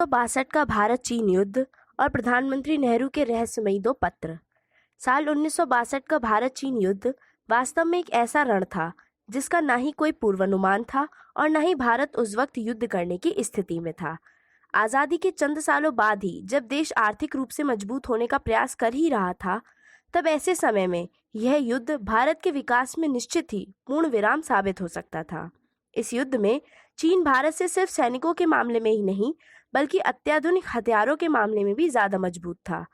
1962 का भारत चीन युद्ध और प्रधानमंत्री नेहरू के रहस्यमयी दो पत्र। साल 1962 का भारत चीन युद्ध वास्तव में एक ऐसा रण था जिसका ना ही कोई पूर्वानुमान था और न ही भारत उस वक्त युद्ध करने की स्थिति में था। आजादी के चंद सालों बाद ही जब देश आर्थिक रूप से मजबूत होने का प्रयास कर ही रहा था, तब ऐसे समय में यह युद्ध भारत के विकास में निश्चित ही पूर्ण विराम साबित हो सकता था। इस युद्ध में चीन भारत से सिर्फ सैनिकों के मामले में ही नहीं बल्कि अत्याधुनिक हथियारों के मामले में भी ज्यादा मजबूत था।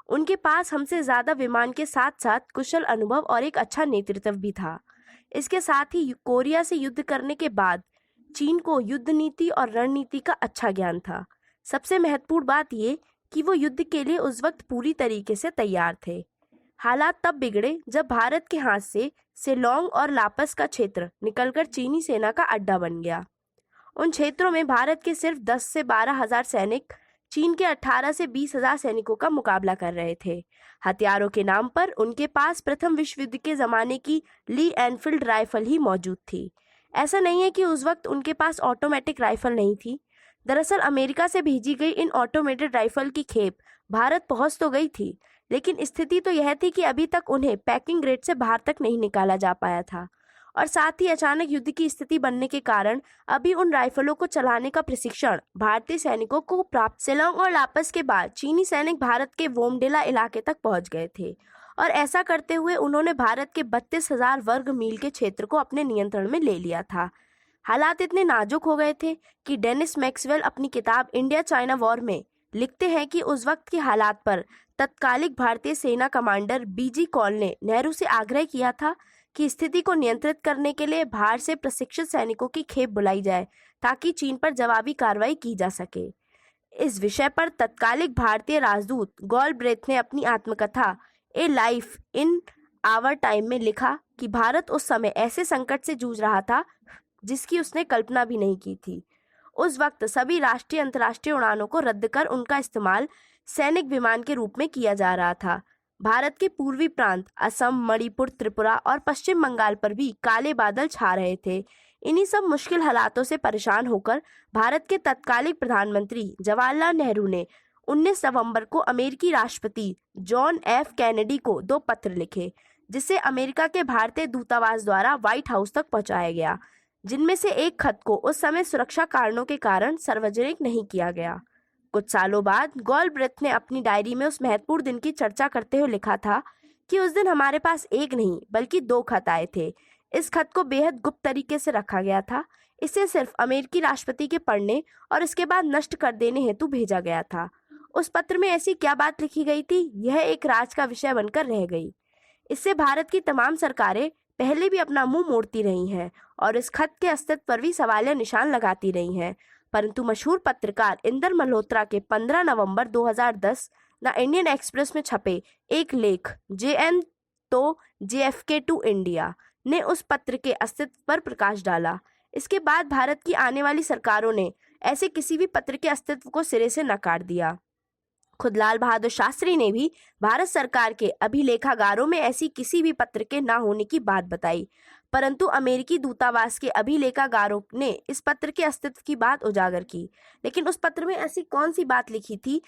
उनके पास हमसे ज्यादा विमान के साथ साथ कुशल अनुभव और एक अच्छा नेतृत्व भी था। इसके साथ ही कोरिया से युद्ध करने के बाद चीन को युद्ध नीति और रणनीति का अच्छा ज्ञान था। सबसे महत्वपूर्ण बात ये कि वो युद्ध के लिए उस वक्त पूरी तरीके से तैयार थे। हालात तब बिगड़े जब भारत के हाथ से सेलोंग और लापस का क्षेत्र निकलकर चीनी सेना का अड्डा बन गया। उन क्षेत्रों में भारत के सिर्फ 10 से 12 हजार सैनिक चीन के 18 से 20 हजार सैनिकों का मुकाबला कर रहे थे। हथियारों के नाम पर उनके पास प्रथम विश्व युद्ध के जमाने की ली एनफील्ड राइफल ही मौजूद थी। ऐसा नहीं है कि उस वक्त उनके पास ऑटोमेटिक राइफल नहीं थी। दरअसल अमेरिका से भेजी गई इन ऑटोमेटेड राइफल की खेप भारत पहुंच तो गई थी, लेकिन स्थिति तो यह थी कि अभी तक उन्हें पैकिंग ग्रेड से बाहर तक नहीं निकाला जा पाया था और साथ ही अचानक युद्ध की स्थिति बनने के कारण अभी उन राइफलों को चलाने का प्रशिक्षण भारतीय सैनिकों को प्राप्त। सेलोंग और लापस के बाद चीनी सैनिक भारत के वोमडेला इलाके तक पहुंच गए थे और ऐसा करते हुए उन्होंने भारत के 32,000 वर्ग मील के क्षेत्र को अपने नियंत्रण में ले लिया था। हालात इतने नाजुक हो गए थे कि डेनिस मैक्सवेल अपनी किताब इंडिया चाइना वॉर में लिखते हैं कि उस वक्त के हालात पर तत्कालिक भारतीय सेना कमांडर बीजी कॉल ने नेहरू से आग्रह किया था कि स्थिति को नियंत्रित करने के लिए बाहर से प्रशिक्षित सैनिकों की खेप बुलाई जाए ताकि चीन पर जवाबी कार्रवाई की जा सके। इस विषय पर तत्कालिक भारतीय राजदूत गॉलब्रेथ ने अपनी आत्मकथा a life in our time में लिखा कि भारत उस समय ऐसे संकट से जूझ रहा था जिसकी उसने कल्पना भी नहीं की थी। उस वक्त सभी राष्ट्रीय अंतर्राष्ट्रीय उड़ानों को रद्द कर उनका इस्तेमाल सैनिक विमान के रूप में किया जा रहा था। भारत के पूर्वी प्रांत असम, मणिपुर, त्रिपुरा और पश्चिम बंगाल पर भी काले बादल छा रहे थे। इन्हीं सब मुश्किल हालातों से परेशान होकर भारत के तत्कालिक प्रधानमंत्री जवाहरलाल नेहरू ने 19 नवंबर को अमेरिकी राष्ट्रपति जॉन एफ कैनेडी को 2 पत्र लिखे, जिसे अमेरिका के भारतीय दूतावास द्वारा व्हाइट हाउस तक पहुंचाया गया, जिनमें से एक खत को उस समय सुरक्षा कारणों के कारण सार्वजनिक नहीं किया गया। कुछ सालों बाद गॉलब्रेथ ने अपनी डायरी में उस महत्वपूर्ण दिन की चर्चा करते हुए लिखा था कि उस दिन हमारे पास एक नहीं बल्कि 2 खत आए थे। इस खत को बेहद गुप्त तरीके से रखा गया था। इसे सिर्फ अमेरिकी राष्ट्रपति के पढ़ने और इसके बाद नष्ट कर देने हेतु भेजा गया था। उस पत्र में ऐसी क्या बात लिखी गई थी, यह एक राज का विषय बनकर रह गई। इससे भारत की तमाम सरकारें पहले भी अपना मुंह मोड़ती रही हैं और इस खत के अस्तित्व पर भी सवालिया निशान लगाती रही हैं, परंतु मशहूर पत्रकार इंदर मल्होत्रा के 15 नवंबर 2010 द इंडियन एक्सप्रेस में छपे एक लेख जेएन तो जेएफके टू इंडिया ने उस पत्र के अस्तित्व पर प्रकाश डाला। इसके बाद भारत की आने वाली सरकारों ने ऐसे किसी भी पत्र के अस्तित्व को सिरे से नकार दिया। खुद लाल बहादुर शास्त्री ने भी भारत सरकार के अभिलेखागारों में ऐसी किसी भी पत्र के ना होने की बात बताई, परंतु अमेरिकी दूतावास के अभिलेखागारों ने इस पत्र के अस्तित्व की बात उजागर की। लेकिन उस पत्र में ऐसी कौन सी बात लिखी थी,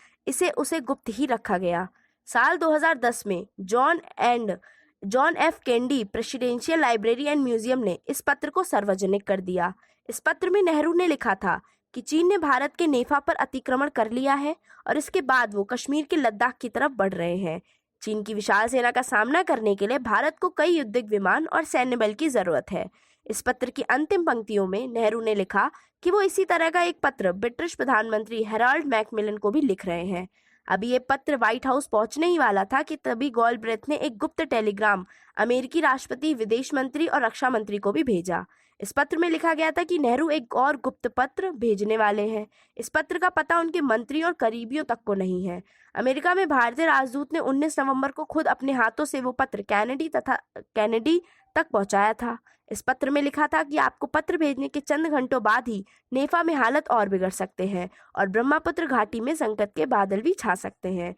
उसे गुप्त ही रखा गया। साल 2010 में John F Kennedy presidential library and museum ने इस पत्र को सार्वजनिक कर दिया। इस पत्र में नेहरू ने लिखा था कि चीन ने भारत के नेफा पर अतिक्रमण कर लिया है और इसके बाद वो कश्मीर के लद्दाख की तरफ बढ़ रहे हैं। चीन की विशाल सेना का सामना करने के लिए भारत को कई युद्धक विमान और सैन्य बल की जरूरत है। इस पत्र की अंतिम पंक्तियों में नेहरू ने लिखा कि वो इसी तरह का एक पत्र ब्रिटिश प्रधानमंत्री हेराल्ड मैकमिलन को भी लिख रहे हैं। अभी ये पत्र व्हाइट हाउस पहुंचने ही वाला था कि तभी गॉलब्रेथ ने एक गुप्त टेलीग्राम अमेरिकी राष्ट्रपति, विदेश मंत्री और रक्षा मंत्री को भी भेजा। इस पत्र में लिखा गया था कि नेहरू एक और गुप्त पत्र भेजने वाले हैं। इस पत्र का पता उनके मंत्री और करीबियों तक को नहीं है। अमेरिका में भारतीय राजदूत ने 19 नवंबर को खुद अपने हाथों से वो पत्र कैनेडी तक पहुंचाया था। इस पत्र में लिखा था कि आपको पत्र भेजने के चंद घंटों बाद ही नेफा में हालत और बिगड़ सकते हैं और ब्रह्मपुत्र घाटी में संकट के बादल भी छा सकते हैं।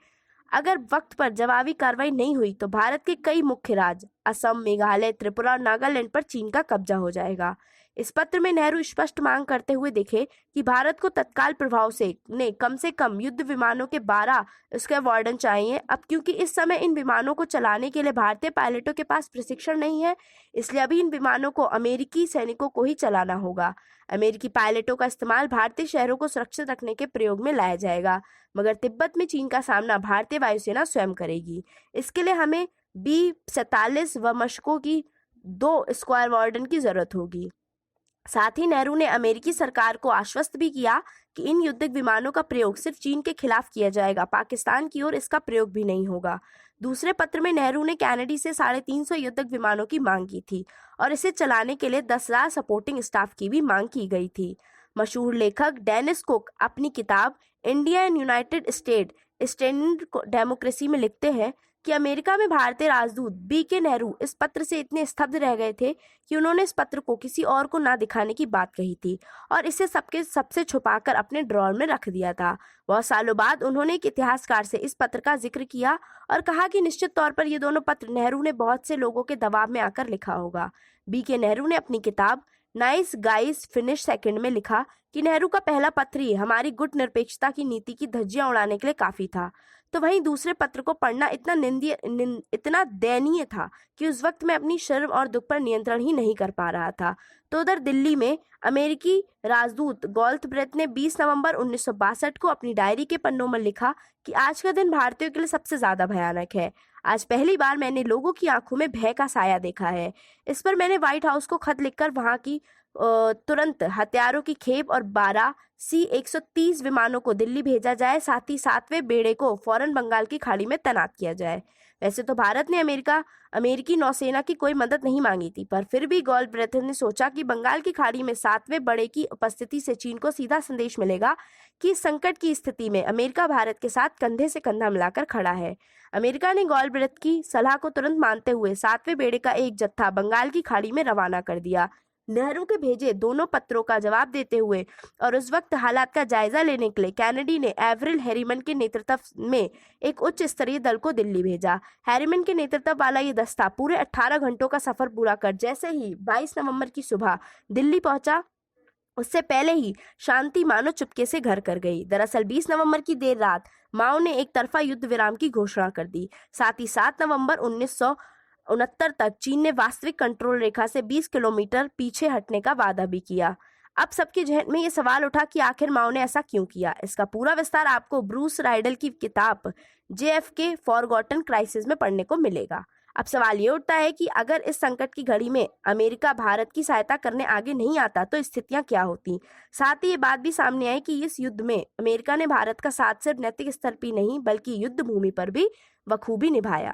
अगर वक्त पर जवाबी कार्रवाई नहीं हुई तो भारत के कई मुख्य राज्य असम, मेघालय, त्रिपुरा और नागालैंड पर चीन का कब्जा हो जाएगा। इस पत्र में नेहरू स्पष्ट मांग करते हुए दिखे कि भारत को तत्काल प्रभाव से कम युद्ध विमानों के 12 स्क्वाड्रन चाहिए। अब क्योंकि इस समय इन विमानों को चलाने के लिए भारतीय पायलटों के पास प्रशिक्षण नहीं है, इसलिए अभी इन विमानों को अमेरिकी सैनिकों को ही चलाना होगा। अमेरिकी पायलटों का इस्तेमाल भारतीय शहरों को सुरक्षित रखने के प्रयोग में लाया जाएगा, मगर तिब्बत में चीन का सामना भारतीय वायुसेना स्वयं करेगी। इसके लिए हमें B-47 व मशकों की 2 स्क्वाड्रन की जरूरत होगी। साथ ही नेहरू ने अमेरिकी सरकार को आश्वस्त भी किया कि इन युद्धक विमानों का प्रयोग सिर्फ चीन के खिलाफ किया जाएगा, पाकिस्तान की ओर इसका प्रयोग भी नहीं होगा। दूसरे पत्र में नेहरू ने कैनेडी से 350 युद्धक विमानों की मांग की थी और इसे चलाने के लिए 10,000 सपोर्टिंग स्टाफ की भी मांग की गई थी। मशहूर लेखक डेनिस कुक अपनी किताब India and United state standard democracy में लिखते हैं कि अमेरिका में भारतीय राजदूत B.K. नेहरू इस पत्र से इतने स्तब्ध रह गए थे कि उन्होंने इस पत्र को किसी और को ना दिखाने की बात कही थी और इसे सबसे छुपाकर अपने ड्रॉर में रख दिया था। बहुत सालों बाद उन्होंने एक इतिहासकार से इस पत्र का जिक्र किया और कहा कि निश्चित तौर पर ये दोनों पत्र नेहरू ने बहुत से लोगों के दबाव में आकर लिखा होगा। B.K. नेहरू ने अपनी किताब नाइस गाइस फिनिश सेकंड में लिखा कि नेहरू का पहला पत्र ही हमारी गुट निरपेक्षता की नीति की धज्जियां उड़ाने के लिए काफी था। तो वहीं दूसरे पत्र को पढ़ना इतना दयनीय था कि उस वक्त मैं अपनी शर्म और दुख पर नियंत्रण ही नहीं कर पा रहा था। तो उधर दिल्ली में अमेरिकी राजदूत गॉल्टब्रेथ ने 20 नवंबर 1962 को अपनी डायरी के पन्नों में लिखा कि आज का दिन भारतीयों के लिए सबसे ज्यादा भयानक है। आज पहली बार मैंने लोगों की आंखों में भय का साया देखा है। इस पर मैंने व्हाइट हाउस को खत लिखकर वहां की तुरंत हथियारों की खेप और 12 C-130 विमानों को दिल्ली भेजा जाए, साथ ही 7वें बेड़े को फौरन बंगाल की खाड़ी में तैनात किया जाए। वैसे तो भारत ने अमेरिकी नौसेना की कोई मदद नहीं मांगी थी, पर फिर भी गॉल्टब्रेथ ने सोचा कि बंगाल की खाड़ी में 7वें बेड़े की उपस्थिति से चीन को सीधा संदेश मिलेगा कि इस संकट की स्थिति में अमेरिका भारत के साथ कंधे से कंधा मिलाकर खड़ा है। अमेरिका ने गॉल्टब्रेथ की सलाह को तुरंत मानते हुए 7वें बेड़े का एक जत्था बंगाल की खाड़ी में रवाना कर दिया। नेहरू के भेजे दोनों पत्रों का जवाब देते हुए और उस वक्त हालात का जायजा लेने के लिए कैनेडी ने एवरिल हैरिमन के नेतृत्व में एक उच्च स्तरीय दल को दिल्ली भेजा। हैरिमन के नेतृत्व वाला ये दस्ता पूरे 18 घंटों का सफर पूरा कर जैसे ही 22 नवंबर की सुबह दिल्ली पहुंचा, उससे पहले ही शांति मानो चुपके से घर कर गई। दरअसल 20 नवंबर की देर रात माओ ने एक तरफा युद्ध विराम की घोषणा कर दी। साथ ही 7 नवंबर 1969 तक चीन ने वास्तविक कंट्रोल रेखा से 20 किलोमीटर पीछे हटने का वादा भी किया। अब सबके जहन में ये सवाल उठा कि आखिर माओ ने ऐसा क्यों किया। इसका पूरा विस्तार आपको ब्रूस राइडल की किताब JFK फॉरगॉटन क्राइसिस में पढ़ने को मिलेगा। अब सवाल ये उठता है कि अगर इस संकट की घड़ी में अमेरिका भारत की सहायता करने आगे नहीं आता तो स्थितियां क्या होती। साथ ही ये बात भी सामने आई कि इस युद्ध में अमेरिका ने भारत का साथ सिर्फ नैतिक स्तर पर नहीं बल्कि युद्ध भूमि पर भी बखूबी निभाया।